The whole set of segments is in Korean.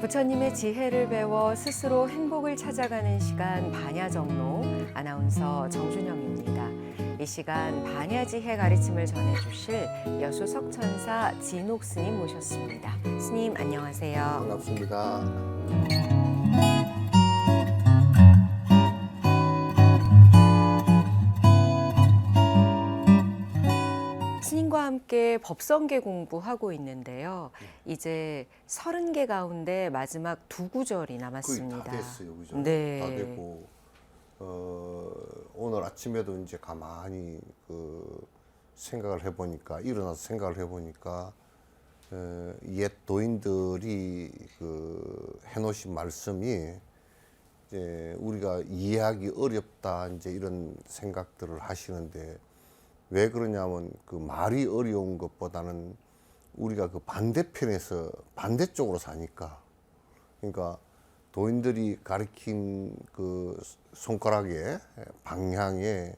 부처님의 지혜를 배워 스스로 행복을 찾아가는 시간 반야정로 아나운서 정준영입니다. 이 시간 반야지혜 가르침을 전해주실 여수 석천사 진옥 스님 모셨습니다. 스님 안녕하세요. 반갑습니다. 스님과 함께 법성계 공부하고 있는데요. 이제 30개 가운데 마지막 2구절이 남았습니다. 거의 다 됐어요, 그죠? 네. 다 됐고 오늘 아침에도 이제 가만히 생각을 해보니까 일어나서 생각을 해보니까 옛 도인들이 해놓으신 말씀이 이제 우리가 이해하기 어렵다 이제 이런 생각들을 하시는데. 왜 그러냐면 말이 어려운 것보다는 우리가 반대편에서 반대쪽으로 사니까. 그러니까 도인들이 가리킨 손가락의 방향에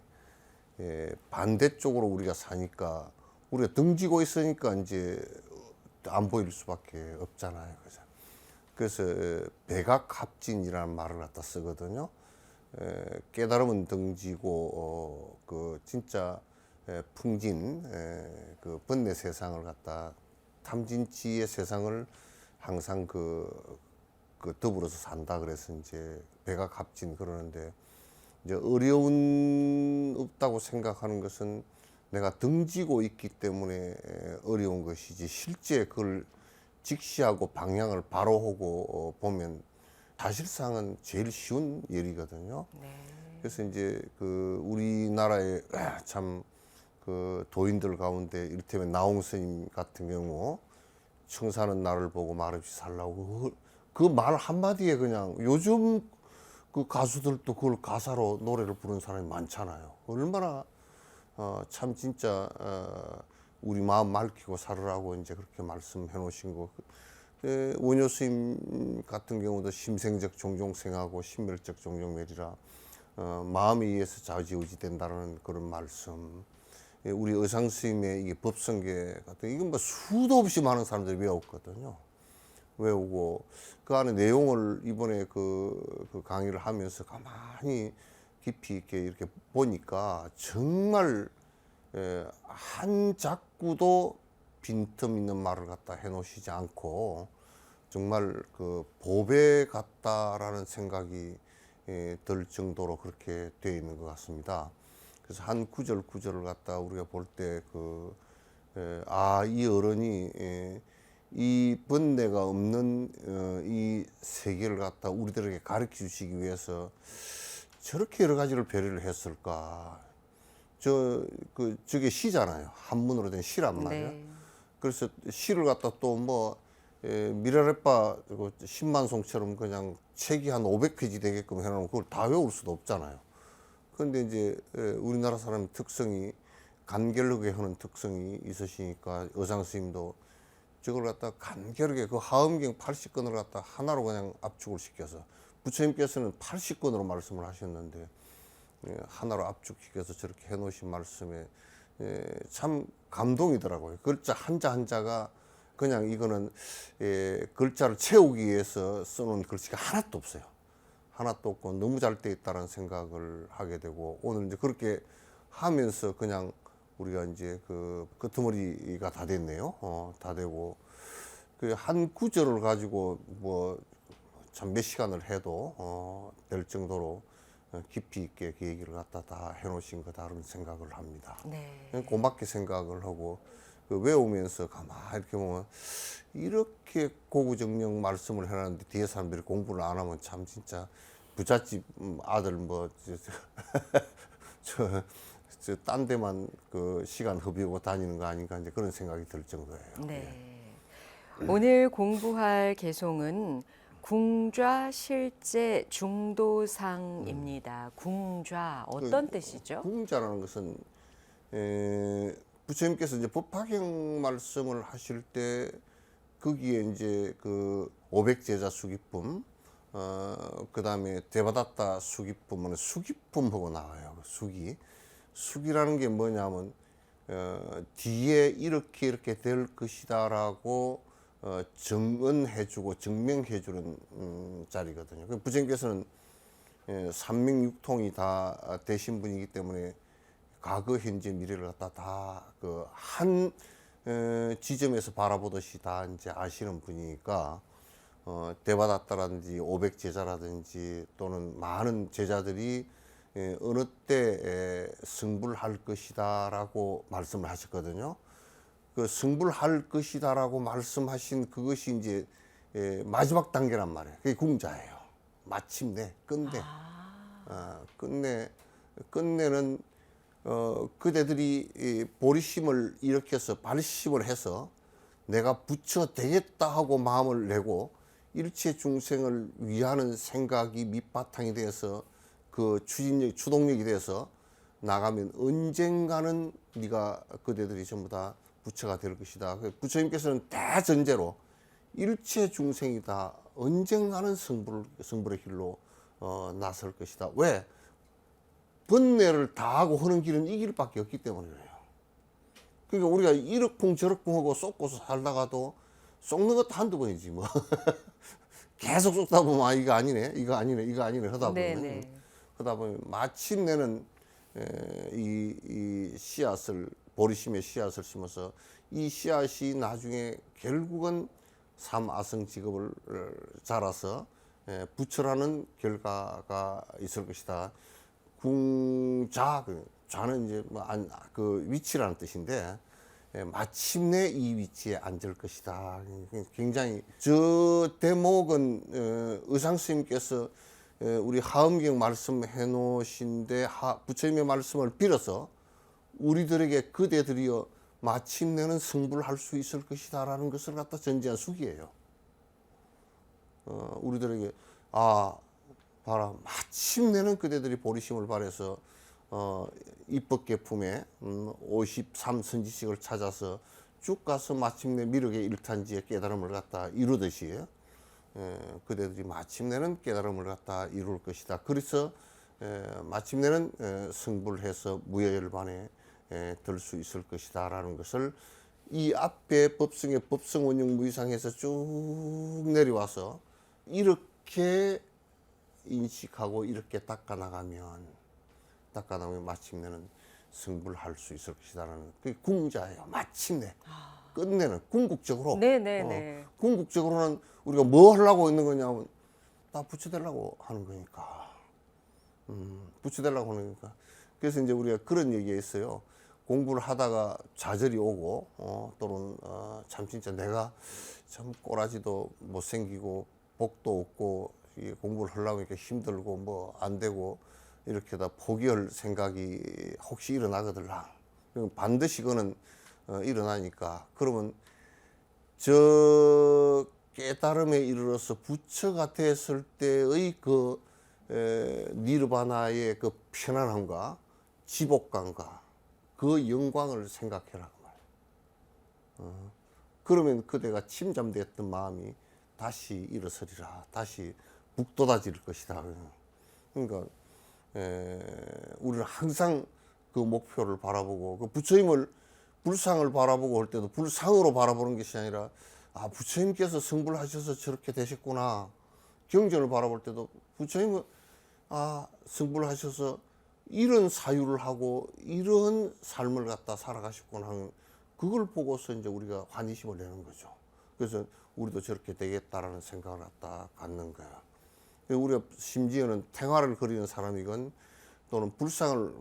반대쪽으로 우리가 사니까 우리가 등지고 있으니까 이제 안 보일 수밖에 없잖아요. 그래서 백악합진이라는 말을 갖다 쓰거든요. 깨달음은 등지고 진짜 풍진 번뇌 세상을 갖다 탐진치의 세상을 항상 더불어서 산다 그래서 이제 백악합진 그러는데 이제 어려운 없다고 생각하는 것은 내가 등지고 있기 때문에 어려운 것이지 실제 그걸 직시하고 방향을 바로 하고 보면 사실상은 제일 쉬운 일이거든요. 네. 그래서 이제 우리나라에 참 도인들 가운데 이를테면 나홍 스님 같은 경우 청사는 나를 보고 말없이 살라고 그 말 한마디에 그냥 요즘 가수들도 그걸 가사로 노래를 부르는 사람이 많잖아요. 얼마나 참 진짜 우리 마음 맑히고 살으라고 이제 그렇게 말씀해 놓으신 거. 원효 스님 같은 경우도 심생적 종종생하고 심멸적 종종멸이라 마음에 의해서 좌지우지 된다는 그런 말씀. 우리 의상 스님의 이게 법성계 같은 이건 뭐 수도 없이 많은 사람들이 외웠거든요. 외우고 그 안에 내용을 이번에 그 강의를 하면서 가만히 깊이 있게 이렇게 보니까 정말 한 작구도 빈틈 있는 말을 갖다 해놓으시지 않고 정말 보배 같다라는 생각이 들 정도로 그렇게 되어 있는 것 같습니다. 그래서 한 구절을 갖다 우리가 볼 때 이 어른이 이 번뇌가 없는 이 세계를 갖다 우리들에게 가르쳐 주시기 위해서 저렇게 여러 가지를 배려를 했을까. 저게 시잖아요. 한문으로 된 시란 말이야. 네. 그래서 시를 갖다 또 미라레빠 10만송처럼 그냥 책이 한 500페이지 되게끔 해놓으면 그걸 다 외울 수도 없잖아요. 그런데 이제 우리나라 사람 특성이 간결하게 하는 특성이 있으시니까 의상 스님도 저걸 갖다 간결하게 하엄경 80권을 갖다 하나로 그냥 압축을 시켜서 부처님께서는 80권으로 말씀을 하셨는데 하나로 압축시켜서 저렇게 해놓으신 말씀에 참 감동이더라고요. 글자 한자 한자가 그냥 이거는 글자를 채우기 위해서 써놓은 글씨가 하나도 없어요. 하나도 없고 너무 잘 돼 있다는 생각을 하게 되고 오늘 이제 그렇게 하면서 그냥 우리가 이제 끄트머리가 다 됐네요. 다 되고 한 구절을 가지고 참 몇 시간을 해도 될 정도로 깊이 있게 그 얘기를 갖다 다 해놓으신 거다라는 생각을 합니다. 네. 고맙게 생각을 하고 외우면서 가만히 이렇게 보면 이렇게 고구정령 말씀을 해놨는데 뒤에 사람들이 공부를 안 하면 참 진짜 부잣집 아들 딴 데만 시간 허비하고 다니는 거 아닌가 이제 그런 생각이 들 정도예요. 네. 오늘 공부할 개송은 궁좌 실제 중도상입니다. 궁좌 어떤 뜻이죠? 궁자라는 것은 부처님께서 이제 법화경 말씀을 하실 때 거기에 이제 500제자 수기품, 그 다음에 대바다타 수기품은 수기품하고 나와요. 수기라는 게 뭐냐면 뒤에 이렇게 될 것이다라고 정언해주고 증명해주는 자리거든요. 그 부처님께서는 삼명육통이 다 되신 분이기 때문에 과거, 현재, 미래를 갖다 다 그 한 지점에서 바라보듯이 다 이제 아시는 분이니까 대바다따라든지 오백제자라든지 또는 많은 제자들이 어느 때 승불할 것이다라고 말씀을 하셨거든요. 그 승불할 것이다라고 말씀하신 그것이 이제 마지막 단계란 말이에요. 그게 궁자예요. 마침내, 끝내, 끝내는 그대들이 보리심을 일으켜서 발심을 해서 내가 부처 되겠다 하고 마음을 내고 일체 중생을 위하는 생각이 밑바탕이 돼서 그 추진력, 추동력이 돼서 나가면 언젠가는 네가 그대들이 전부 다 부처가 될 것이다. 부처님께서는 대전제로 일체 중생이 다 언젠가는 성불의 길로 나설 것이다. 왜? 번뇌를 다하고 하는 길은 이 길밖에 없기 때문이에요. 그러니까 우리가 이러쿵 저러쿵 하고 쏟고서 살다가도 쏟는 것도 한두 번이지 뭐. 계속 쏟다 보면 아, 이거 아니네 하다 보면 하다 보면 마침내는 이 씨앗을 보리심의 씨앗을 심어서 이 씨앗이 나중에 결국은 삼아성 직업을 자라서 부처라는 결과가 있을 것이다. 궁자, 자는 이제 그 위치라는 뜻인데 마침내 이 위치에 앉을 것이다. 굉장히 저 대목은 의상 스님께서 우리 하엄경 말씀해 놓으신데 부처님의 말씀을 빌어서 우리들에게 그대들이여 마침내는 승불할 수 있을 것이다라는 것을 갖다 전제한 숙이에요. 우리들에게 봐라 마침내는 그대들이 보리심을 발해서 입법계품에 53선지식을 찾아서 쭉 가서 마침내 미륵의 일탄지의 깨달음을 갖다 이루듯이 그대들이 마침내는 깨달음을 갖다 이룰 것이다. 그래서 마침내는 승불해서 무여열반에 들 수 있을 것이다 라는 것을 이 앞에 법성의 법성원용 무이상에서 쭉 내려와서 이렇게 인식하고 이렇게 닦아나가면 마침내는 승불할 수 있을 것이다라는 그게 궁자예요. 마침내 끝내는 궁극적으로 궁극적으로는 우리가 뭐 하려고 있는 거냐면 다 부처 되려고 하는 거니까 부처 되려고 하는 거니까. 그래서 이제 우리가 그런 얘기가 있어요. 공부를 하다가 좌절이 오고 또는 참 진짜 내가 참 꼬라지도 못생기고 복도 없고 공부를 하려고 이렇게 힘들고 뭐 안 되고 이렇게 다 포기할 생각이 혹시 일어나거들라. 반드시 그거는 일어나니까 그러면 저 깨달음에 이르러서 부처가 됐을 때의 그 니르바나의 그 편안함과 지복감과 그 영광을 생각해라 그 말이야. 그러면 그대가 침잠되었던 마음이 다시 일어서리라. 다시 북돋아질 것이다. 그러니까 우리는 항상 그 목표를 바라보고 그 부처님을 불상을 바라보고 할 때도 불상으로 바라보는 것이 아니라 부처님께서 성불하셔서 저렇게 되셨구나. 경전을 바라볼 때도 부처님은 성불하셔서 이런 사유를 하고 이런 삶을 갖다 살아가셨구나 하는 그걸 보고서 이제 우리가 환희심을 내는 거죠. 그래서 우리도 저렇게 되겠다라는 생각을 갖다 갖는 거야. 우리가 심지어는 태화를 그리는 사람이건 또는 불상을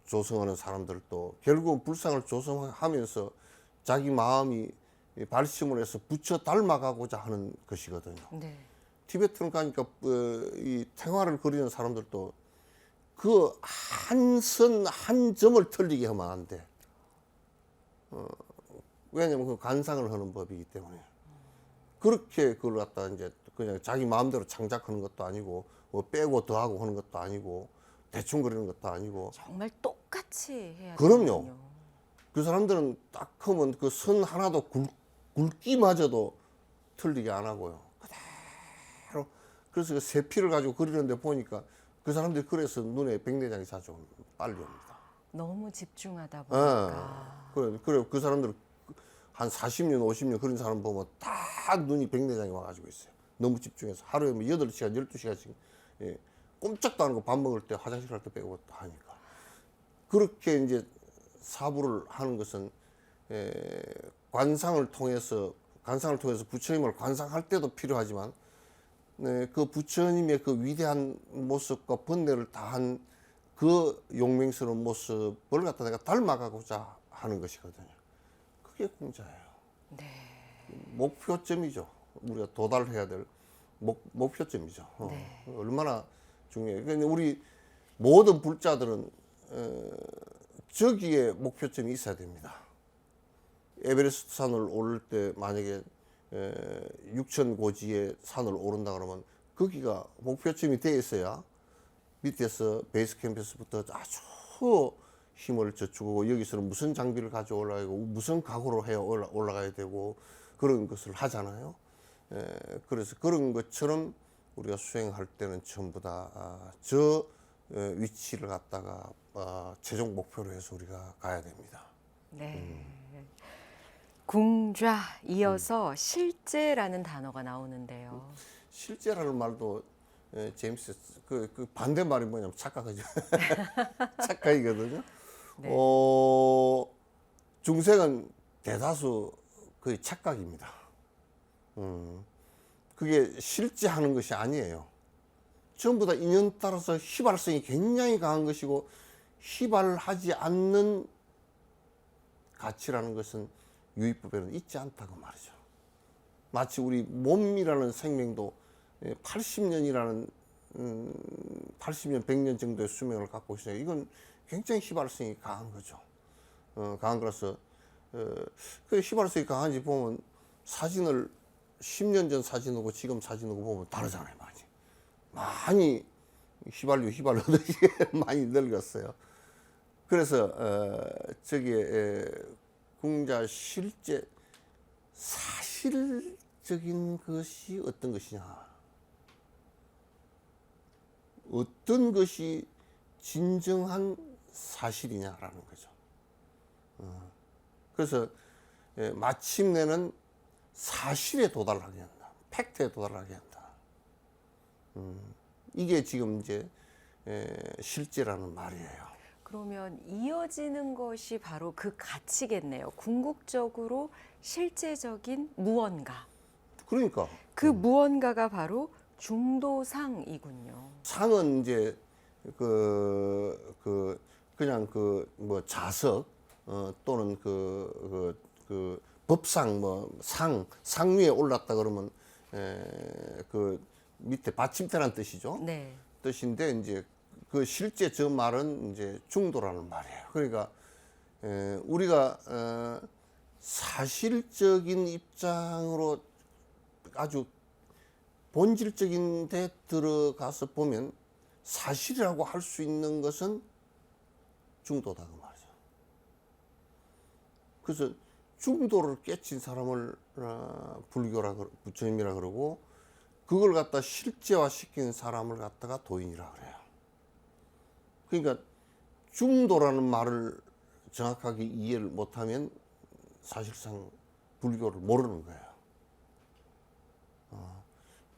조성하는 사람들도 결국은 불상을 조성하면서 자기 마음이 발심을 해서 부처 닮아가고자 하는 것이거든요. 티베트는 가니까 이 태화를 그리는 사람들도 그 한 선 한 점을 틀리게 하면 안 돼. 왜냐면 그 관상을 하는 법이기 때문에. 그렇게 그걸 갖다 이제 그냥 자기 마음대로 창작하는 것도 아니고 뭐 빼고 더하고 하는 것도 아니고 대충 그리는 것도 아니고 정말 똑같이 해야 그럼요. 되는군요. 그 사람들은 딱 하면 그 선 하나도 굵기마저도 틀리게 안 하고요. 그대로. 그래서 그 세피를 가지고 그리는데 보니까 그 사람들이 그래서 눈에 백내장이 자주 빨리 옵니다. 너무 집중하다 보니까. 그래 그 사람들은 한 40년, 50년 그런 사람 보면 다 눈이 백내장이 와가지고 있어요. 너무 집중해서 하루에 뭐 8시간, 12시간씩 예, 꼼짝도 안 하고 밥 먹을 때 화장실 갈 때 빼고 다 하니까. 그렇게 이제 사부를 하는 것은 관상을 통해서 부처님을 관상할 때도 필요하지만 네, 그 부처님의 그 위대한 모습과 번뇌를 다한 그 용맹스러운 모습을 갖다 내가 닮아가고자 하는 것이거든요. 그게 공자예요. 네. 목표점이죠. 우리가 도달해야 될 목표점이죠. 네. 얼마나 중요해요. 그러니까 우리 모든 불자들은 저기에 목표점이 있어야 됩니다. 에베레스트 산을 오를 때 만약에 6,000고지의 산을 오른다 그러면 거기가 목표점이 돼 있어야 밑에서 베이스 캠프에서부터 아주 힘을 젖추고 여기서는 무슨 장비를 가지고 올라가고 무슨 각오로 해야 올라가야 되고 그런 것을 하잖아요. 그래서 그런 것처럼 우리가 수행할 때는 전부 다 저 위치를 갖다가 최종 목표로 해서 우리가 가야 됩니다. 네. 궁좌 이어서 실제라는 단어가 나오는데요. 실제라는 말도 제임스 그 반대말이 뭐냐면 착각이죠. 착각이거든요. 네. 중생은 대다수 거의 착각입니다. 그게 실제하는 것이 아니에요. 전부 다 인연 따라서 휘발성이 굉장히 강한 것이고 휘발하지 않는 가치라는 것은 유의법에는 있지 않다고 말이죠. 마치 우리 몸이라는 생명도 80년이라는 80년, 100년 정도의 수명을 갖고 있어요. 이건 굉장히 휘발성이 강한 거죠. 강한 거라서 그 휘발성이 강한지 보면 사진을 10년 전 사진하고 지금 사진하고 보면 다르잖아요. 많이 휘발유듯이 많이 늙었어요. 그래서 저기에 궁자 실제 사실적인 것이 어떤 것이냐, 어떤 것이 진정한 사실이냐라는 거죠. 그래서 마침내는 사실에 도달하게 한다. 팩트에 도달하게 한다. 이게 지금 이제 실제라는 말이에요. 그러면 이어지는 것이 바로 그 가치겠네요. 궁극적으로 실제적인 무언가. 그러니까 그 무언가가 바로 중도상이군요. 상은 이제 그냥 그 뭐 자석 또는 그 법상 뭐 상 위에 올랐다 그러면 그 밑에 받침대라는 뜻이죠. 네. 뜻인데 이제 그 실제 저 말은 이제 중도라는 말이에요. 그러니까 우리가 사실적인 입장으로 아주 본질적인 데 들어가서 보면 사실이라고 할 수 있는 것은 중도다 그 말이죠. 그래서 중도를 깨친 사람을 부처님이라 그러고 그걸 갖다 실제화 시킨 사람을 갖다가 도인이라 그래요. 그러니까 중도라는 말을 정확하게 이해를 못하면 사실상 불교를 모르는 거예요.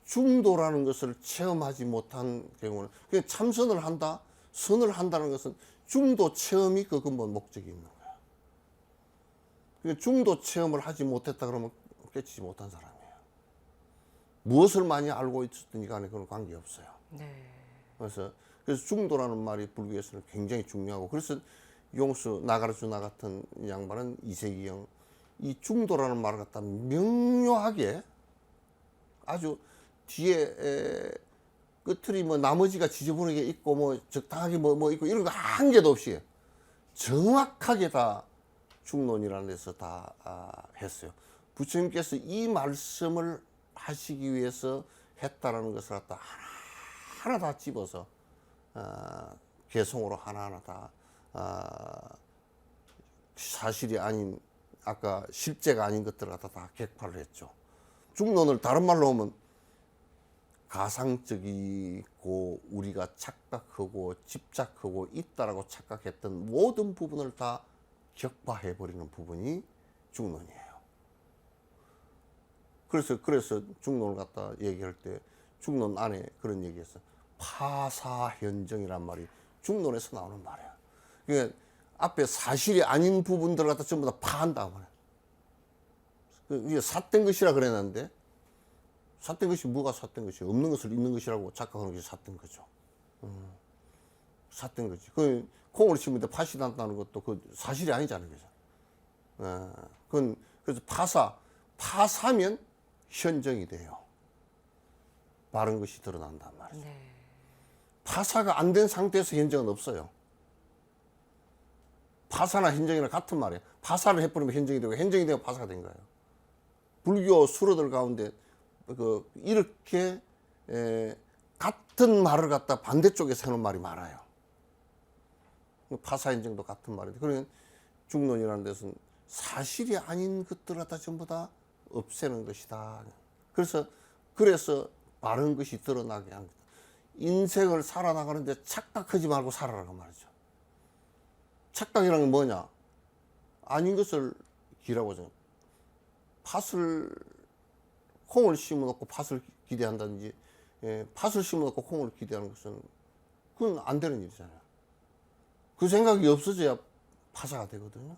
중도라는 것을 체험하지 못한 경우는 그냥 참선을 한다, 선을 한다는 것은 중도 체험이 그 근본 목적이 있는 거예요. 그러니까 중도 체험을 하지 못했다 그러면 깨치지 못한 사람이에요. 무엇을 많이 알고 있었든지 간에 그건 관계없어요. 네. 그래서 중도라는 말이 불교에서는 굉장히 중요하고, 그래서 용수 나가르주나 같은 양반은 이세기형 이 중도라는 말을 갖다 명료하게 아주 뒤에 끝틀이 뭐 나머지가 지저분하게 있고 뭐 적당하게 뭐 있고 이런 거 한 개도 없이 정확하게 다 중론이라는 데서 다 했어요. 부처님께서 이 말씀을 하시기 위해서 했다라는 것을 갖다 하나 다 집어서 개성으로 하나하나 다 사실이 아닌 아까 실제가 아닌 것들을 갖다 다 객파를 했죠. 중론을 다른 말로 하면 가상적이고 우리가 착각하고 집착하고 있다라고 착각했던 모든 부분을 다 격파해버리는 부분이 중론이에요. 그래서 중론을 갖다 얘기할 때 중론 안에 그런 얘기했어. 파사현정이란 말이 중론에서 나오는 말이야. 그러니까 앞에 사실이 아닌 부분들 갖다 전부 다 파한다 말이야. 이게 삿된 것이라 그랬는데 삿된 것이 뭐가 삿된 것이 없는 것을 있는 것이라고 착각하는 것이 삿된 거죠. 삿된 거지. 그 콩을 심을 때 팥이 난다는 것도 그 사실이 아니잖아요. 그죠? 그건 그래서 파사면 현정이 돼요. 바른 것이 드러난단 말이죠. 네. 파사가 안 된 상태에서 현정은 없어요. 파사나 현정이랑 같은 말이에요. 파사를 해버리면 현정이 되고 현정이 되고 파사가 된 거예요. 불교 수로들 가운데 이렇게 같은 말을 갖다 반대쪽에서 하는 말이 많아요. 파사 현정도 같은 말인데 그러면 중론이라는 데서는 사실이 아닌 것들 갖다 전부 다 없애는 것이다. 그래서 바른 것이 드러나게 한 거다. 인생을 살아나가는데 착각하지 말고 살아라고 말이죠. 착각이라는 게 뭐냐? 아닌 것을 기라고 하죠. 콩을 심어놓고 팥을 기대한다든지, 팥을 심어놓고 콩을 기대하는 것은 그건 안 되는 일이잖아요. 그 생각이 없어져야 파사가 되거든요.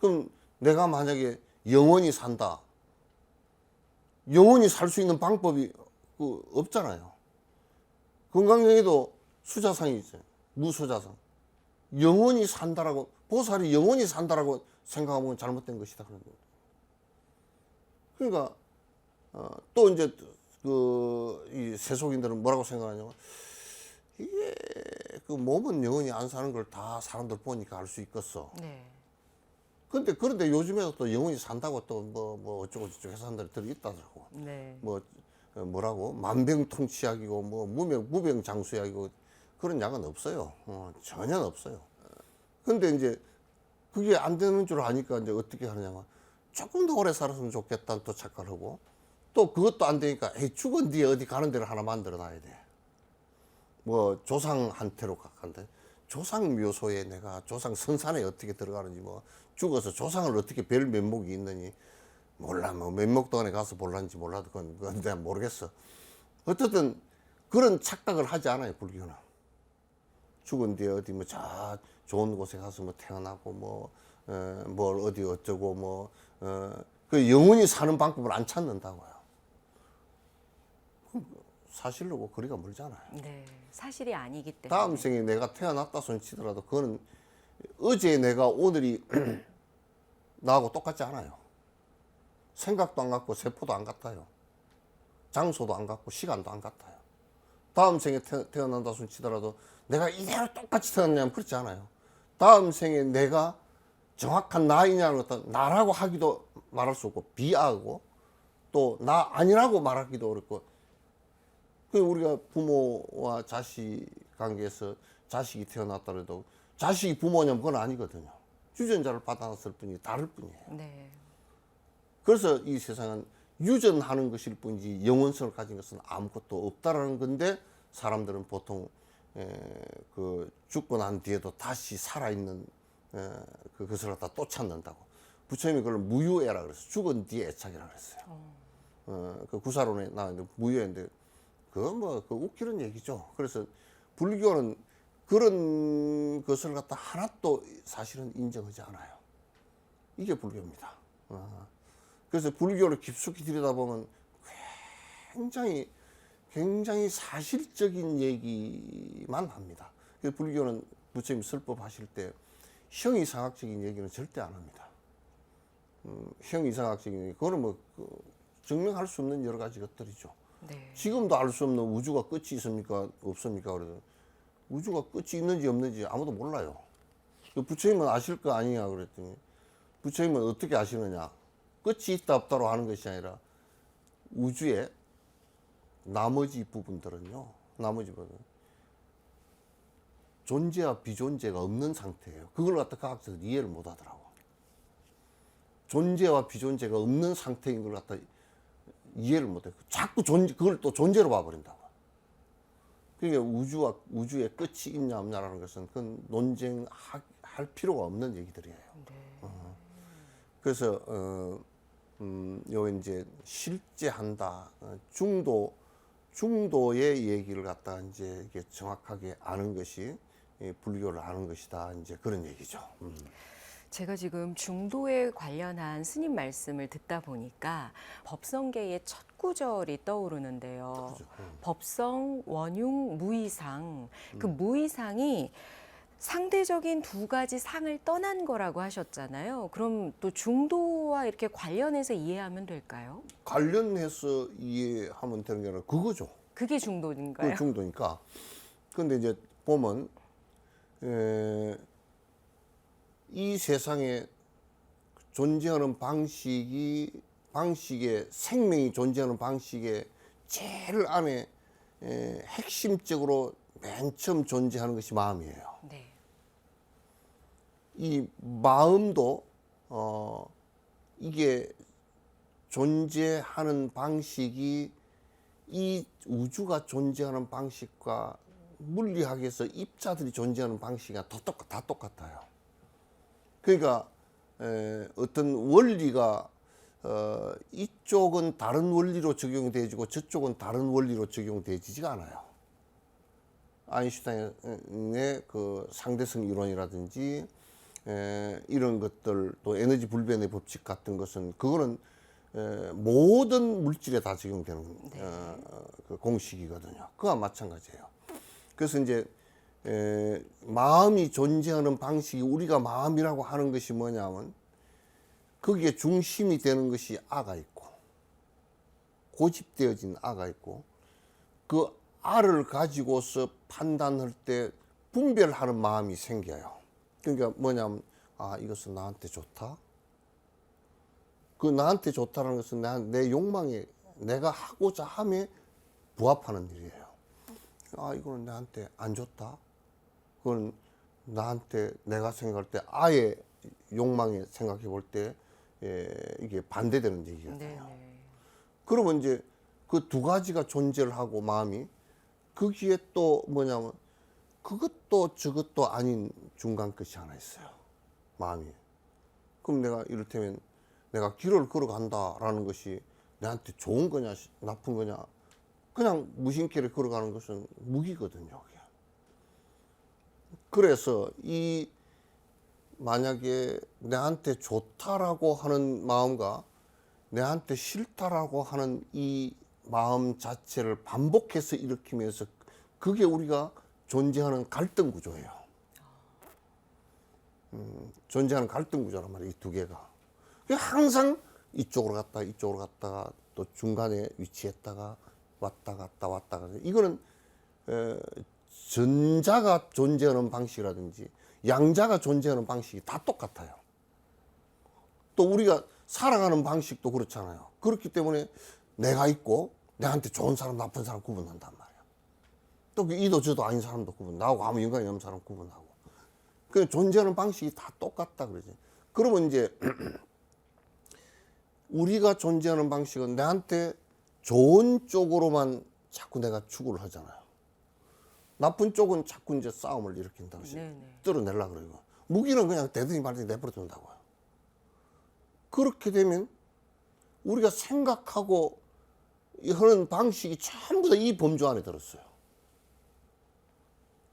그럼 내가 만약에 영원히 산다. 영원히 살 수 있는 방법이 없잖아요. 건강경에도 수자상이 있어요. 무수자상. 영원히 산다라고, 보살이 영원히 산다라고 생각하면 잘못된 것이다. 그런 거예요. 그러니까, 또 이제, 이 세속인들은 뭐라고 생각하냐면, 이게, 몸은 영원히 안 사는 걸 다 사람들 보니까 알 수 있겠어. 네. 그런데 요즘에도 또 영원히 산다고 또 어쩌고 저쩌고 회사들이 들어있다더라고. 네. 뭐라고? 만병통치약이고, 무병장수약이고, 그런 약은 없어요. 전혀 없어요. 근데 이제, 그게 안 되는 줄 아니까 이제 어떻게 하느냐면, 조금 더 오래 살았으면 좋겠다는 또 착각을 하고, 또 그것도 안 되니까, 죽은 뒤에 어디 가는 데를 하나 만들어 놔야 돼. 조상한테로 간대. 조상 묘소에 내가 조상 선산에 어떻게 들어가는지 죽어서 조상을 어떻게 뵐 면목이 있느니 몰라. 면목동안에 가서 볼란지 몰라도 그건 내가 모르겠어. 어쨌든 그런 착각을 하지 않아요, 불교는. 죽은 뒤에 어디 좋은 곳에 가서 태어나고 뭘 어디 어쩌고 그 영원히 사는 방법을 안 찾는다고요. 사실로 거리가 멀잖아요. 네. 사실이 아니기 때문에. 다음 생에 내가 태어났다 손 치더라도 그거는 어제 내가 오늘이 나하고 똑같지 않아요. 생각도 안 같고 세포도 안 같아요. 장소도 안 같고 시간도 안 같아요. 다음 생에 태어난다 손 치더라도 내가 이대로 똑같이 태어났냐면 그렇지 않아요. 다음 생에 내가 정확한 나이냐는 것도 나라고 하기도 말할 수 없고 비하하고 또 나 아니라고 말하기도 어렵고 우리가 부모와 자식 관계에서 자식이 태어났다 해도 자식이 부모냐면 그건 아니거든요. 유전자를 받아놨을 뿐이 다를 뿐이에요. 네. 그래서 이 세상은 유전하는 것일 뿐이지 영원성을 가진 것은 아무것도 없다라는 건데 사람들은 보통 죽고 난 뒤에도 다시 살아있는 그것을 갖다 또 찾는다고. 부처님이 그걸 무유애라 그랬어요. 죽은 뒤에 애착이라 그랬어요. 그 구사론에 나왔는데 무유애인데 그 웃기는 얘기죠. 그래서 불교는 그런 것을 갖다 하나도 사실은 인정하지 않아요. 이게 불교입니다. 그래서 불교를 깊숙이 들여다보면 굉장히 사실적인 얘기만 합니다. 그래서 불교는 부처님 설법하실 때 형이상학적인 얘기는 절대 안 합니다. 형이상학적인 얘기, 그거는 증명할 수 없는 여러 가지 것들이죠. 네. 지금도 알 수 없는 우주가 끝이 있습니까? 없습니까? 그래도 우주가 끝이 있는지 없는지 아무도 몰라요. 부처님은 아실 거 아니냐 그랬더니 부처님은 어떻게 아시느냐? 끝이 있다 없다로 하는 것이 아니라 우주의 나머지 부분들은요. 존재와 비존재가 없는 상태예요. 그걸 갖다 과학자들이 이해를 못 하더라고. 존재와 비존재가 없는 상태인 걸 갖다 이해를 못해. 자꾸 그걸 또 존재로 봐버린다고. 그러니까 우주의 끝이 있냐 없냐라는 것은 그건 논쟁할 필요가 없는 얘기들이에요. 네. 그래서 요 이제 실제한다. 중도의 얘기를 갖다가 이제 이게 정확하게 아는 것이 불교를 아는 것이다. 이제 그런 얘기죠. 제가 지금 중도에 관련한 스님 말씀을 듣다 보니까 법성계의 첫 구절이 떠오르는데요. 그죠. 법성, 원융, 무의상. 그 무의상이 상대적인 두 가지 상을 떠난 거라고 하셨잖아요. 그럼 또 중도와 이렇게 관련해서 이해하면 될까요? 관련해서 이해하면 되는 게 아니라 그거죠. 그게 중도인가요? 그 중도니까. 근데 이제 보면 이 세상에 존재하는 방식의 생명이 존재하는 방식의 제일 안에 핵심적으로 맨 처음 존재하는 것이 마음이에요. 네. 이 마음도 이게 존재하는 방식이 이 우주가 존재하는 방식과 물리학에서 입자들이 존재하는 방식이 다 똑같아요. 그러니까 어떤 원리가 이쪽은 다른 원리로 적용되어지고 저쪽은 다른 원리로 적용되지가 않아요. 아인슈타인의 그 상대성 이론이라든지 이런 것들 또 에너지 불변의 법칙 같은 것은 그거는 모든 물질에 다 적용되는 그 공식이거든요. 그와 마찬가지예요. 그래서 이제 마음이 존재하는 방식이 우리가 마음이라고 하는 것이 뭐냐면 거기에 중심이 되는 것이 아가 있고 고집되어진 아가 있고 그 아를 가지고서 판단할 때 분별하는 마음이 생겨요. 그러니까 뭐냐면 이것은 나한테 좋다. 그 나한테 좋다는 것은 내 욕망에 내가 하고자 함에 부합하는 일이에요. 이거는 나한테 안 좋다. 그건 나한테 내가 생각할 때 아예 욕망에 생각해 볼 때 이게 반대되는 얘기거든요. 네네. 그러면 이제 그 두 가지가 존재를 하고 마음이 거기에 또 뭐냐면 그것도 저것도 아닌 중간 끝이 하나 있어요. 마음이. 그럼 내가 이를테면 내가 길을 걸어간다라는 것이 내한테 좋은 거냐 나쁜 거냐 그냥 무심결에 걸어가는 것은 무기거든요. 그게. 그래서 이 만약에 내한테 좋다라고 하는 마음과 내한테 싫다라고 하는 이 마음 자체를 반복해서 일으키면서 그게 우리가 존재하는 갈등 구조예요. 존재하는 갈등 구조란 말이에요. 이 두 개가. 항상 이쪽으로 갔다가 이쪽으로 갔다가 또 중간에 위치했다가 왔다 갔다 왔다 갔다. 이거는 전자가 존재하는 방식이라든지 양자가 존재하는 방식이 다 똑같아요. 또 우리가 살아가는 방식도 그렇잖아요. 그렇기 때문에 내가 있고 내한테 좋은 사람 나쁜 사람 구분한단 말이에요. 또 이도 저도 아닌 사람도 구분, 나하고 아무 연관이 없는 사람 구분하고. 그 존재하는 방식이 다 똑같다 그러지. 그러면 이제 우리가 존재하는 방식은 내한테 좋은 쪽으로만 자꾸 내가 추구를 하잖아요. 나쁜 쪽은 자꾸 이제 싸움을 일으킨다고 뚫어내려고 그러고. 무기는 그냥 되든지 말든지 내버려 둔다고요. 그렇게 되면 우리가 생각하고 하는 방식이 전부 다 이 범주 안에 들었어요.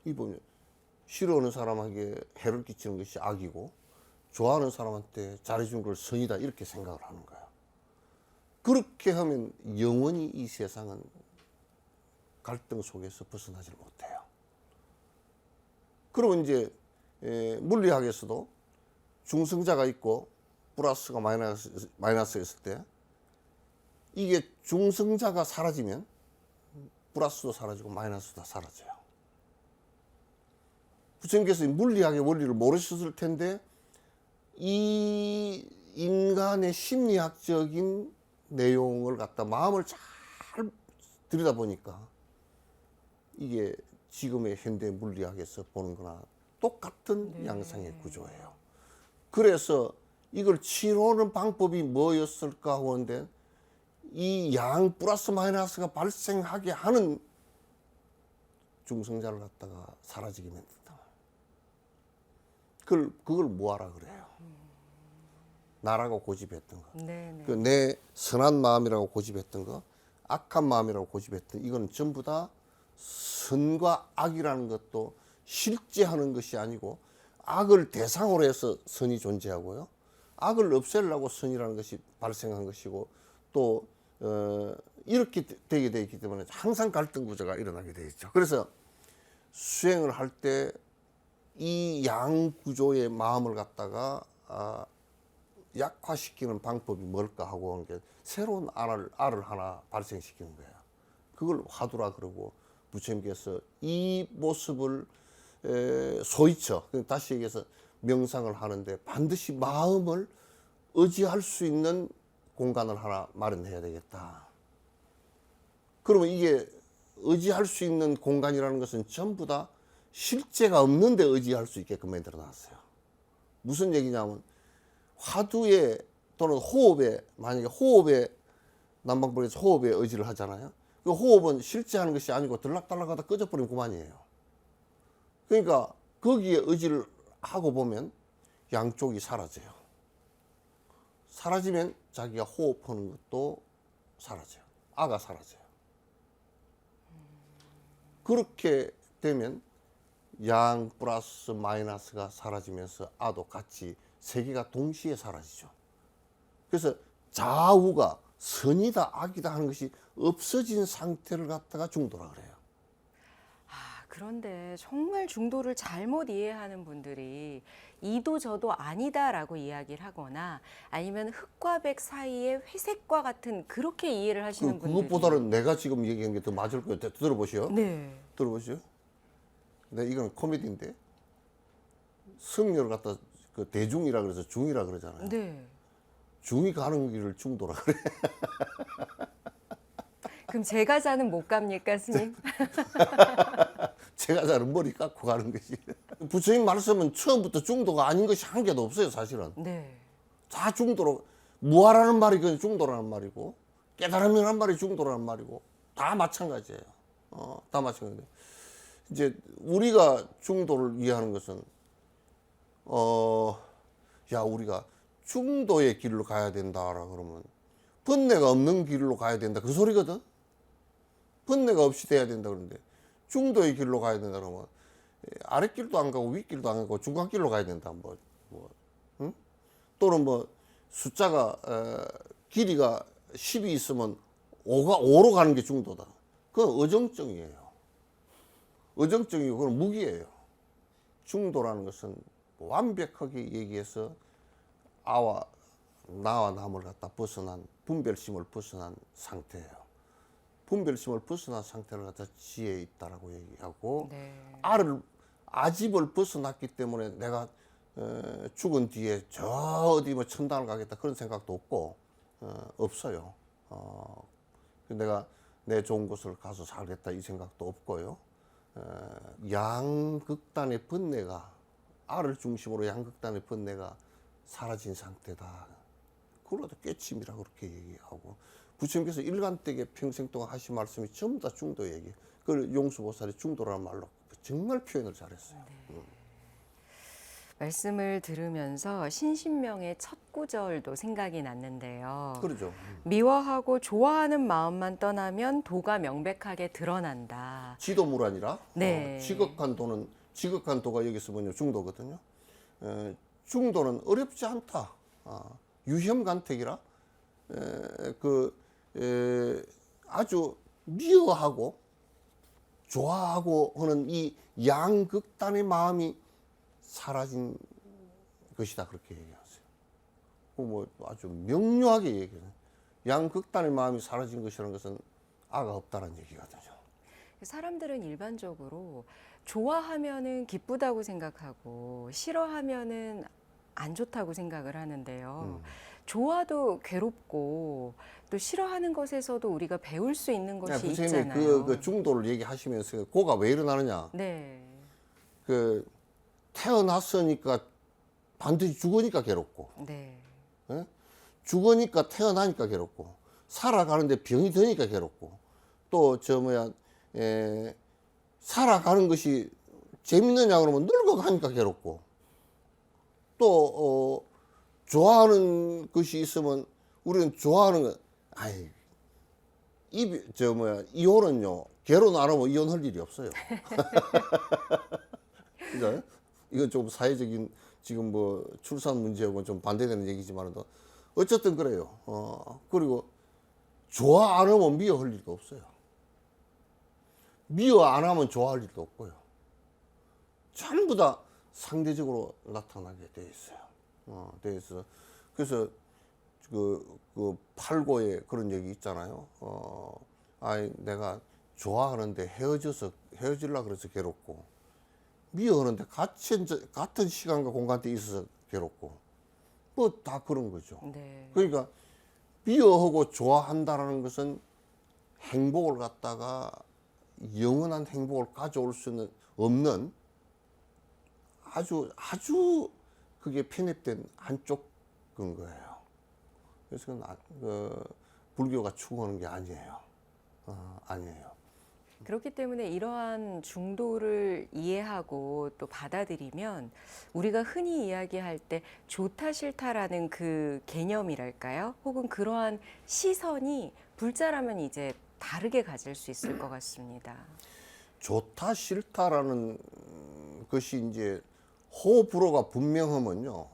이 범주. 싫어하는 사람에게 해를 끼치는 것이 악이고 좋아하는 사람한테 잘해주는 걸 선이다 이렇게 생각을 하는 거예요. 그렇게 하면 영원히 이 세상은 갈등 속에서 벗어나질 못해요. 그러면 이제 물리학에서도 중성자가 있고 플러스가 마이너스가 있을 때 이게 중성자가 사라지면 플러스도 사라지고 마이너스도 다 사라져요. 부처님께서 물리학의 원리를 모르셨을 텐데 이 인간의 심리학적인 내용을 갖다 마음을 잘 들여다보니까 이게 지금의 현대 물리학에서 보는 거나 똑같은 양상의 구조예요. 그래서 이걸 치료하는 방법이 뭐였을까 하는데 이 양 플러스 마이너스가 발생하게 하는 중성자를 갖다가 사라지게 만든다. 그걸 뭐하라 그래요. 나라고 고집했던 거. 네네. 그 내 선한 마음이라고 고집했던 거, 악한 마음이라고 고집했던 이거는 전부 다 선과 악이라는 것도 실제하는 것이 아니고 악을 대상으로 해서 선이 존재하고요. 악을 없애려고 선이라는 것이 발생한 것이고 또 이렇게 되게 되어 있기 때문에 항상 갈등 구조가 일어나게 되어 있죠. 그래서 수행을 할 때 이 양 구조의 마음을 갖다가 약화시키는 방법이 뭘까 하고 하는 게 새로운 알을 하나 발생시키는 거예요. 그걸 화두라 그러고 부처님께서 이 모습을 소위처, 다시 얘기해서 명상을 하는데 반드시 마음을 의지할 수 있는 공간을 하나 마련해야 되겠다. 그러면 이게 의지할 수 있는 공간이라는 것은 전부 다 실제가 없는데 의지할 수 있게끔 만들어 놨어요. 무슨 얘기냐면 화두에 또는 호흡에, 만약에 호흡에 남방불에서 호흡에 의지를 하잖아요. 그 호흡은 실제 하는 것이 아니고 들락달락하다 꺼져버리면 그만이에요. 그러니까 거기에 의지를 하고 보면 양쪽이 사라져요. 사라지면 자기가 호흡하는 것도 사라져요. 아가 사라져요. 그렇게 되면 양 플러스 마이너스가 사라지면서 아도 같이 세 개가 동시에 사라지죠. 그래서 좌우가 선이다 악이다 하는 것이 없어진 상태를 갖다가 중도라 그래요. 그런데 정말 중도를 잘못 이해하는 분들이 이도 저도 아니다라고 이야기를 하거나 아니면 흑과 백 사이의 회색과 같은 그렇게 이해를 하시는 분들이 그것보다는 내가 지금 얘기한 게 더 맞을 거예요. 들어보시오. 네. 들어보시오. 네, 이건 코미디인데 승려를 갖다 그 대중이라 그래서 중이라 그러잖아요. 네. 중이 가는 길을 중도라 그래. 그럼 제가 자는 못 갑니까, 스님? 제가 자는 머리 깎고 가는 것이. 부처님 말씀은 처음부터 중도가 아닌 것이 한 개도 없어요, 사실은. 네. 다 중도로, 무아라는 말이 그건 중도라는 말이고, 깨달음이라는 말이 중도라는 말이고, 다 마찬가지예요. 다 마찬가지예요. 이제 우리가 중도를 이해하는 것은, 우리가 중도의 길로 가야 된다라 그러면, 번뇌가 없는 길로 가야 된다. 그 소리거든? 번뇌가 없이 돼야 된다 그러는데, 중도의 길로 가야 된다 그러면, 아랫길도 안 가고 윗길도 안 가고 중간길로 가야 된다. 응? 또는 숫자가, 길이가 10이 있으면 5로 가는 게 중도다. 그건 어정쩡이에요. 어정쩡이고 그건 무기예요. 중도라는 것은 완벽하게 얘기해서 나와 남을 갖다 벗어난 분별심을 벗어난 상태예요. 분별심을 벗어난 상태를 갖다 지혜에 있다라고 얘기하고 네. 아집을 벗어났기 때문에 내가 죽은 뒤에 저 어디 천당을 가겠다 그런 생각도 없고 없어요. 내가 내 좋은 곳을 가서 살겠다 이 생각도 없고요. 양극단의 번뇌가 알을 중심으로 양극단의 번뇌가 사라진 상태다. 그걸로도 깨침이라고 그렇게 얘기하고 부처님께서 일관되게 평생 동안 하신 말씀이 전부 다 중도 얘기. 그걸 용수보살이 중도라는 말로 정말 표현을 잘했어요. 네. 말씀을 들으면서 신신명의 첫 구절도 생각이 났는데요. 그러죠. 미워하고 좋아하는 마음만 떠나면 도가 명백하게 드러난다. 지도무라니라. 네. 지극한 도가 여기서 중도거든요. 중도는 어렵지 않다. 유혐간택이라. 아주 미워하고 좋아하고 하는 이 양극단의 마음이 사라진 것이다 그렇게 얘기하세요. 아주 명료하게 얘기해요. 양극단의 마음이 사라진 것이라는 것은 아가 없다는 얘기거든요. 사람들은 일반적으로 좋아하면은 기쁘다고 생각하고 싫어하면은 안 좋다고 생각을 하는데요. 좋아도 괴롭고 또 싫어하는 것에서도 우리가 배울 수 있는 것이 있잖아요. 그 중도를 얘기하시면서 고가 왜 일어나느냐? 네. 태어났으니까 반드시 죽으니까 괴롭고, 네. 죽으니까 태어나니까 괴롭고, 살아가는데 병이 드니까 괴롭고, 또 살아가는 것이 재밌느냐 그러면 늙어가니까 괴롭고, 또 좋아하는 것이 있으면 우리는 좋아하는 거, 아이, 이혼은요, 결혼 안 하면 이혼할 일이 없어요. 그죠? 이건 좀 사회적인 지금 뭐 출산 문제하고 좀 반대되는 얘기지만도 어쨌든 그래요. 그리고 좋아 안 하면 미워할 일도 없어요. 미워 안 하면 좋아할 일도 없고요. 전부 다 상대적으로 나타나게 돼 있어요. 돼 있어. 그래서 그 팔고에 그런 얘기 있잖아요. 아이 내가 좋아하는데 헤어질라 그래서 괴롭고 미워하는데 같은 시간과 공간대 있어서 괴롭고 뭐 다 그런 거죠. 네. 그러니까 미워하고 좋아한다라는 것은 행복을 갖다가 영원한 행복을 가져올 수는 없는 아주 그게 편입된 한쪽인 거예요. 그래서 불교가 추구하는 게 아니에요. 아니에요. 그렇기 때문에 이러한 중도를 이해하고 또 받아들이면 우리가 흔히 이야기할 때 좋다 싫다라는 그 개념이랄까요? 혹은 그러한 시선이 불자라면 이제 다르게 가질 수 있을 것 같습니다. 좋다 싫다라는 것이 이제 호불호가 분명하면요.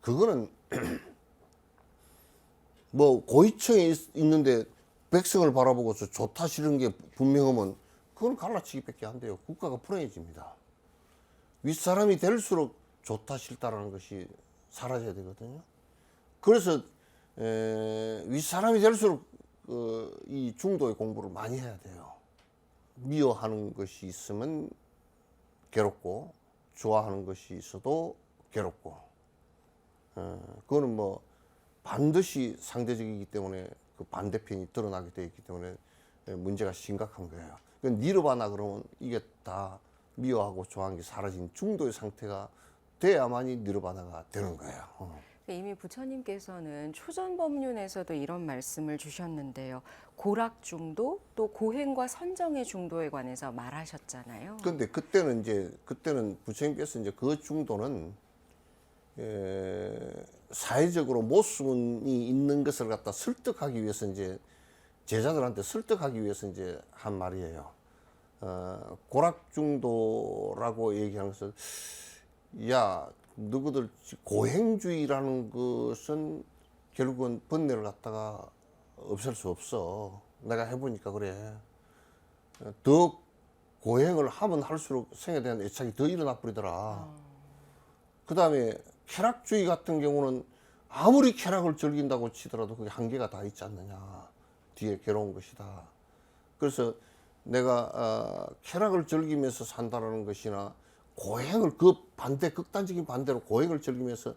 그거는 뭐 고위층에 있는데 백성을 바라보고서 좋다 싫은 게 분명하면 그건 갈라치기밖에 안 돼요. 국가가 불행해집니다. 윗사람이 될수록 좋다 싫다라는 것이 사라져야 되거든요. 그래서 윗사람이 될수록 이 중도의 공부를 많이 해야 돼요. 미워하는 것이 있으면 괴롭고 좋아하는 것이 있어도 괴롭고 그거는 뭐 반드시 상대적이기 때문에 그 반대편이 드러나게 되어 있기 때문에 문제가 심각한 거예요. 니르바나 그러면 이게 다 미워하고 좋아하는 게 사라진 중도의 상태가 돼야만이 니르바나가 되는 거예요. 이미 부처님께서는 초전법륜에서도 이런 말씀을 주셨는데요. 고락중도 또 고행과 선정의 중도에 관해서 말하셨잖아요. 근데 그때는 부처님께서 이제 그 중도는 사회적으로 모순이 있는 것을 갖다 설득하기 위해서 이제 제자들한테 설득하기 위해서 이제 한 말이에요. 고락중도라고 얘기하는 것은 야 너희들 고행주의라는 것은 결국은 번뇌를 갖다가 없앨 수 없어. 내가 해보니까 그래. 더 고행을 하면 할수록 생에 대한 애착이 더 일어나 버리더라. 그 다음에 쾌락주의 같은 경우는 아무리 쾌락을 즐긴다고 치더라도 그게 한계가 다 있지 않느냐. 뒤에 괴로운 것이다. 그래서 내가 쾌락을 즐기면서 산다라는 것이나 고행을 그 반대 극단적인 반대로 고행을 즐기면서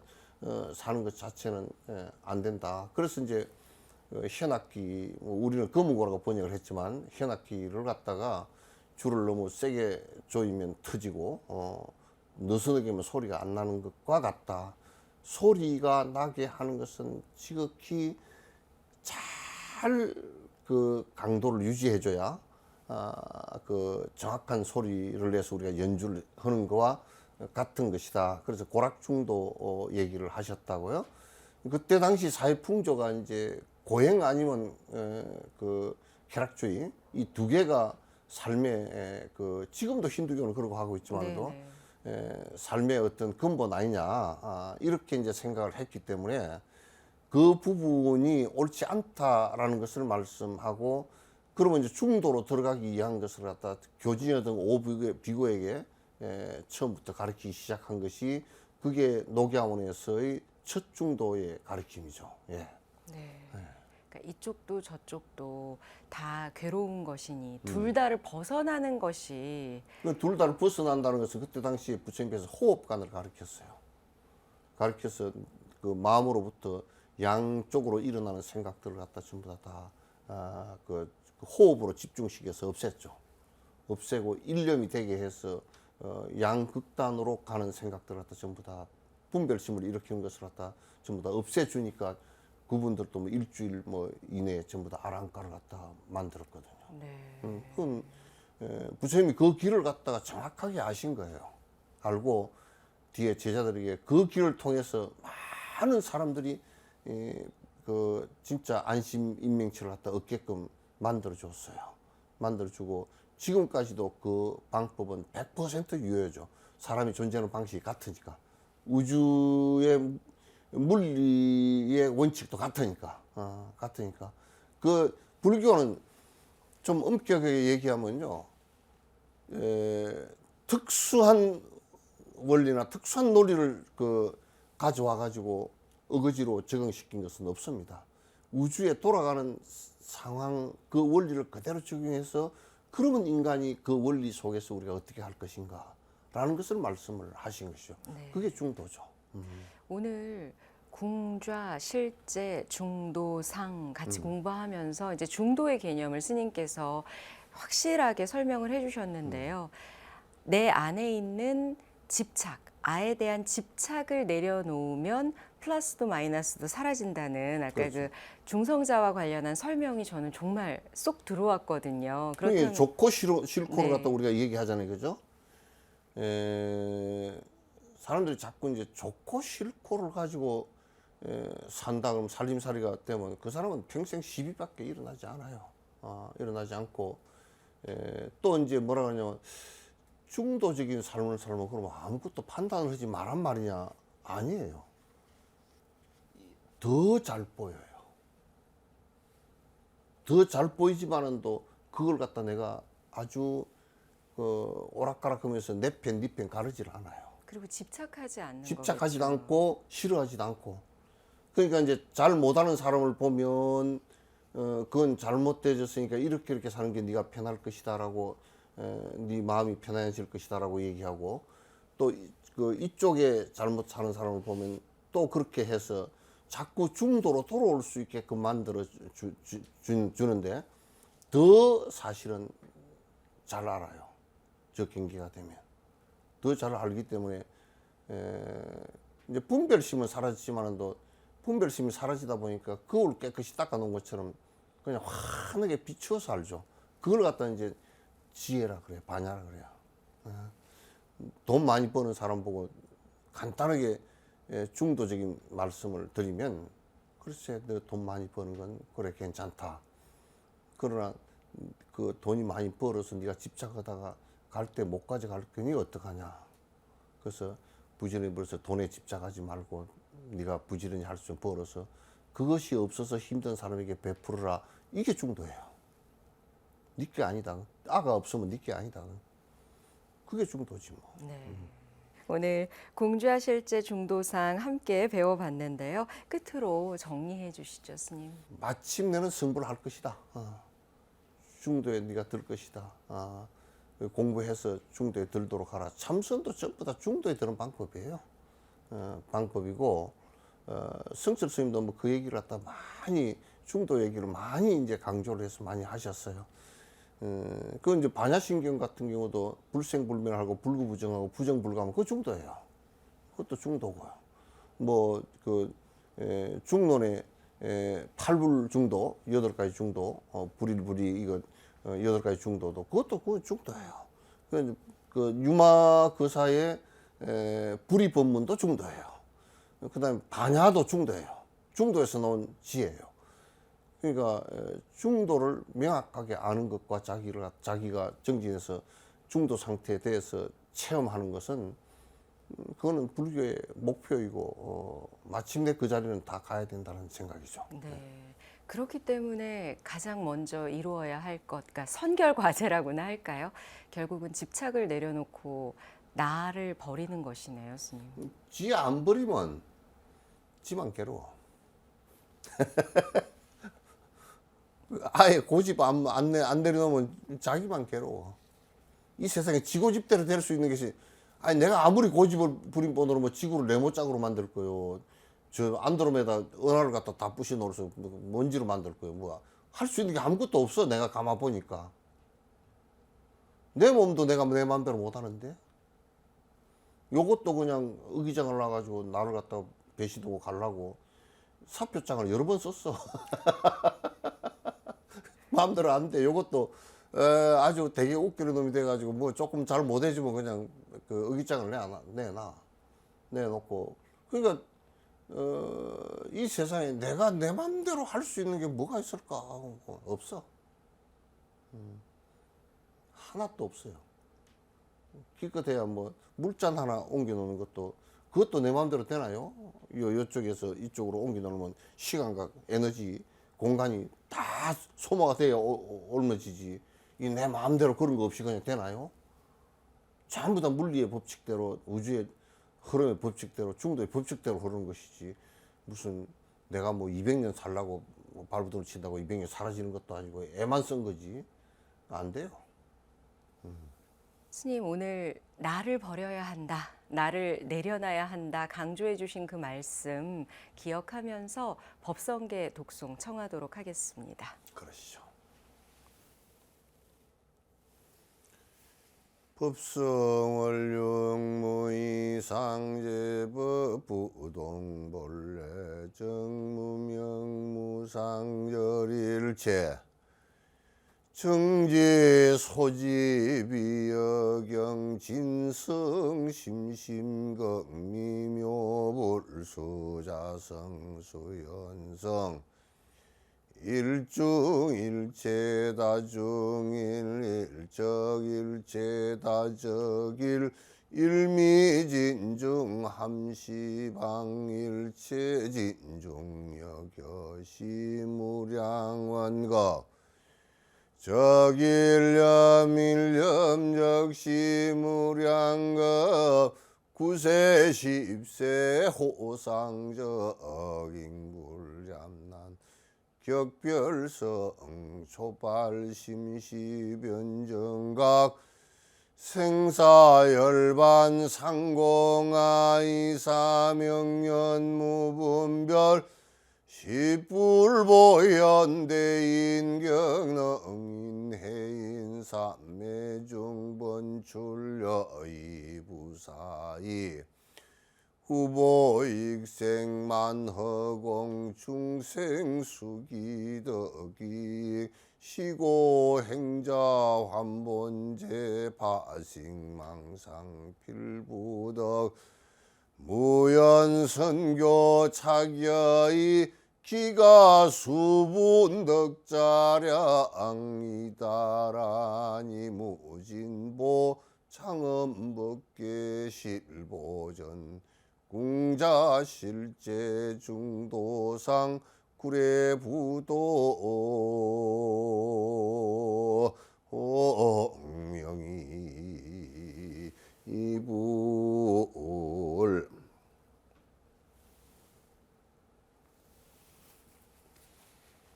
사는 것 자체는 안 된다. 그래서 이제 현악기 우리는 거무고라고 번역을 했지만 현악기를 갖다가 줄을 너무 세게 조이면 터지고 느슨하게 하면 소리가 안 나는 것과 같다. 소리가 나게 하는 것은 지극히 잘 그 강도를 유지해줘야 그 정확한 소리를 내서 우리가 연주를 하는 거와 같은 것이다. 그래서 고락중도 얘기를 하셨다고요. 그때 당시 사회 풍조가 이제 고행 아니면 그 쾌락주의 이 두 개가 삶의 그 지금도 힌두교는 그러고 하고 있지만도 삶의 어떤 근본 아니냐 이렇게 이제 생각을 했기 때문에 그 부분이 옳지 않다라는 것을 말씀하고 그러면 이제 중도로 들어가기 위한 것을 갖다 교진이든 오비고에게 처음부터 가르치기 시작한 것이 그게 녹야원에서의 첫 중도의 가르침이죠. 예. 네. 그러니까 이쪽도 저쪽도 다 괴로운 것이니 둘 다를 벗어나는 것이 둘 다를 벗어난다는 것은 그때 당시에 부처님께서 호흡관을 가르쳤어요. 가르쳐서 그 마음으로부터 양쪽으로 일어나는 생각들을 갖다 전부 그 호흡으로 집중시켜서 없앴죠. 없애고 일념이 되게 해서 양극단으로 가는 생각들을 갖다 전부 다 분별심을 일으키는 것을 갖다 전부 다 없애주니까 그분들도 뭐 일주일 뭐 이내에 전부 다 아랑가를 갖다 만들었거든요. 네. 그건 부처님이 그 길을 갖다가 정확하게 아신 거예요. 알고 뒤에 제자들에게 그 길을 통해서 많은 사람들이 그 진짜 안심 인명치를 갖다 얻게끔 만들어줬어요. 만들어주고 지금까지도 그 방법은 100% 유효죠. 사람이 존재하는 방식이 같으니까. 우주의 물리의 원칙도 같으니까. 같으니까. 그 불교는 좀 엄격하게 얘기하면요. 특수한 원리나 특수한 논리를 가져와 가지고 어거지로 적용시킨 것은 없습니다. 우주에 돌아가는 상황 그 원리를 그대로 적용해서 그러면 인간이 그 원리 속에서 우리가 어떻게 할 것인가 라는 것을 말씀을 하신 것이죠. 네. 그게 중도죠. 오늘 궁좌, 실제, 중도, 상 같이 공부하면서 이제 중도의 개념을 스님께서 확실하게 설명을 해주셨는데요. 내 안에 있는 집착, 아에 대한 집착을 내려놓으면 플러스도 마이너스도 사라진다는 아까 그렇죠. 그 중성자와 관련한 설명이 저는 정말 쏙 들어왔거든요. 그게 좋고 싫고를 네. 갖다 우리가 얘기하잖아요, 그죠? 사람들이 자꾸 이제 좋고 싫고를 가지고 산다 그러면 살림살이가 되면 그 사람은 평생 시비밖에 일어나지 않아요. 일어나지 않고 또 이제 뭐라 그러냐면 중도적인 삶을 살면 그러면 아무것도 판단을 하지 말란 말이냐? 아니에요. 더 잘 보여요. 더 잘 보이지만은 또 그걸 갖다 내가 아주 오락가락하면서 내 편, 네 편 가르질 않아요. 그리고 집착하지 않는 집착하지도 거겠죠. 않고 싫어하지도 않고. 그러니까 이제 잘 못하는 사람을 보면 그건 잘못되졌으니까 이렇게 사는 게 네가 편할 것이다라고 네 마음이 편해질 것이다라고 얘기하고 또 그 이쪽에 잘못 사는 사람을 보면 또 그렇게 해서 자꾸 중도로 돌아올 수 있게끔 만들어 주는데 더 사실은 잘 알아요. 저 경계가 되면 더 잘 알기 때문에 이제 분별심은 사라지지만은 또 분별심이 사라지다 보니까 거울 깨끗이 닦아놓은 것처럼 그냥 환하게 비추어서 알죠. 그걸 갖다 이제 지혜라 그래요. 반야라 그래요. 돈 많이 버는 사람 보고 간단하게 중도적인 말씀을 드리면 글쎄 너 돈 많이 버는 건 그래 괜찮다. 그러나 그 돈이 많이 벌어서 네가 집착하다가 갈 때 못 가져갈 거니 어떡하냐. 그래서 부지런히 벌어서 돈에 집착하지 말고 네가 부지런히 할 수 벌어서 그것이 없어서 힘든 사람에게 베풀어라. 이게 중도예요. 네 게 아니다. 아가 없으면 네 게 아니다. 그게 중도지 뭐. 네. 오늘 궁좌, 실제, 중도상 함께 배워봤는데요. 끝으로 정리해 주시죠, 스님. 마침내는 승부를 할 것이다. 중도에 네가 들 것이다. 공부해서 중도에 들도록 하라. 참선도 전부 다 중도에 드는 방법이에요. 방법이고 성철 스님도 뭐 그 얘기를 갖다 많이 중도 얘기를 많이 이제 강조를 해서 많이 하셨어요. 그 이제 반야신경 같은 경우도 불생불멸하고 불구부정하고 부정불감하고 그거 중도예요. 그것도 중도고요. 뭐 그 중론의 팔불 중도 8가지 중도, 불일불이 이거 8가지 중도도 그것도 그 중도예요. 그 유마 거사의 불이 법문도 중도예요. 그다음에 반야도 중도예요. 중도에서 나온 지혜예요. 그러니까 중도를 명확하게 아는 것과 자기가 정진해서 중도 상태에 대해서 체험하는 것은 그거는 불교의 목표이고 마침내 그 자리는 다 가야 된다는 생각이죠. 네. 그렇기 때문에 가장 먼저 이루어야 할 것, 그러니까 선결 과제라고나 할까요? 결국은 집착을 내려놓고 나를 버리는 것이네요, 스님. 지 안 버리면 지만 괴로워. 아예 고집 안 내려놓으면 자기만 괴로워. 이 세상에 지고집대로 될 수 있는 것이 아니 내가 아무리 고집을 부린 번으로 뭐 지구를 네모짝으로 만들 거요. 저 안드로메다 은하를 갖다 다 부셔 놓아서 먼지로 만들 거요. 뭐 할 수 있는 게 아무것도 없어. 내가 가만 보니까 내 몸도 내가 내 마음대로 못 하는데 요것도 그냥 의기장을 놔가지고 나를 갖다 배시두고 가려고 사표장을 여러 번 썼어. 마음대로 안 돼. 요것도 아주 되게 웃기는 놈이 돼가지고 뭐 조금 잘 못해주면 그냥 그 의기장을 내놔. 내놓고. 그러니까 이 세상에 내가 내 맘대로 할 수 있는 게 뭐가 있을까? 없어. 하나도 없어요. 기껏해야 뭐 물잔 하나 옮겨 놓는 것도 그것도 내 마음대로 되나요? 요쪽에서 이쪽으로 옮겨 놓으면 시간과 에너지, 공간이 다 소모가 돼야 옮어지지. 이 내 마음대로 그런 거 없이 그냥 되나요? 전부 다 물리의 법칙대로, 우주의 흐름의 법칙대로, 중도의 법칙대로 흐르는 것이지. 무슨 내가 뭐 200년 살라고 발부둥을 친다고 200년 사라지는 것도 아니고 애만 쓴 거지. 안 돼요. 스님, 오늘 나를 버려야 한다, 나를 내려놔야 한다 강조해 주신 그 말씀 기억하면서 법성계 독송 청하도록 하겠습니다. 그러시죠. 법성월육무이상제법 부동본래 정무명무상절일체 정제 소지비여경 진성 심심경미묘불수자성 수연성 일중일체 다중일 일적일체 다적일 일미진중 함시방일체 진중여겨시무량원거 적일념일념적시무량거 구세 십세 호상적인굴잠난 격별성 초발심시변정각 생사열반 상공아이사명년무분별 십불보현대인경능인해인 삼매중번출여이부사이 후보익생만허공 중생수기덕이 시고행자환본제 파식망상필부덕 무연선교 착여이 기가수분덕자량이다라니 무진보 창엄법계 실보전 궁자실제 중도상 구례부도 명이 이불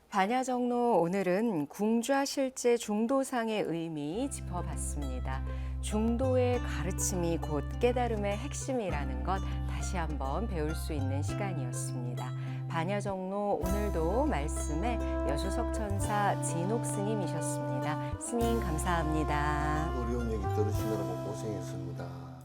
반야정로 오늘은 궁좌실제 중도상의 의미 짚어봤습니다. 중도의 가르침이 곧 깨달음의 핵심이라는 것 다시 한번 배울 수 있는 시간이었습니다. 반야정로 오늘도 말씀에 여수석 천사 진옥 스님이셨습니다. 스님 감사합니다. 어려운 얘기 들으시느라고 고생했습니다.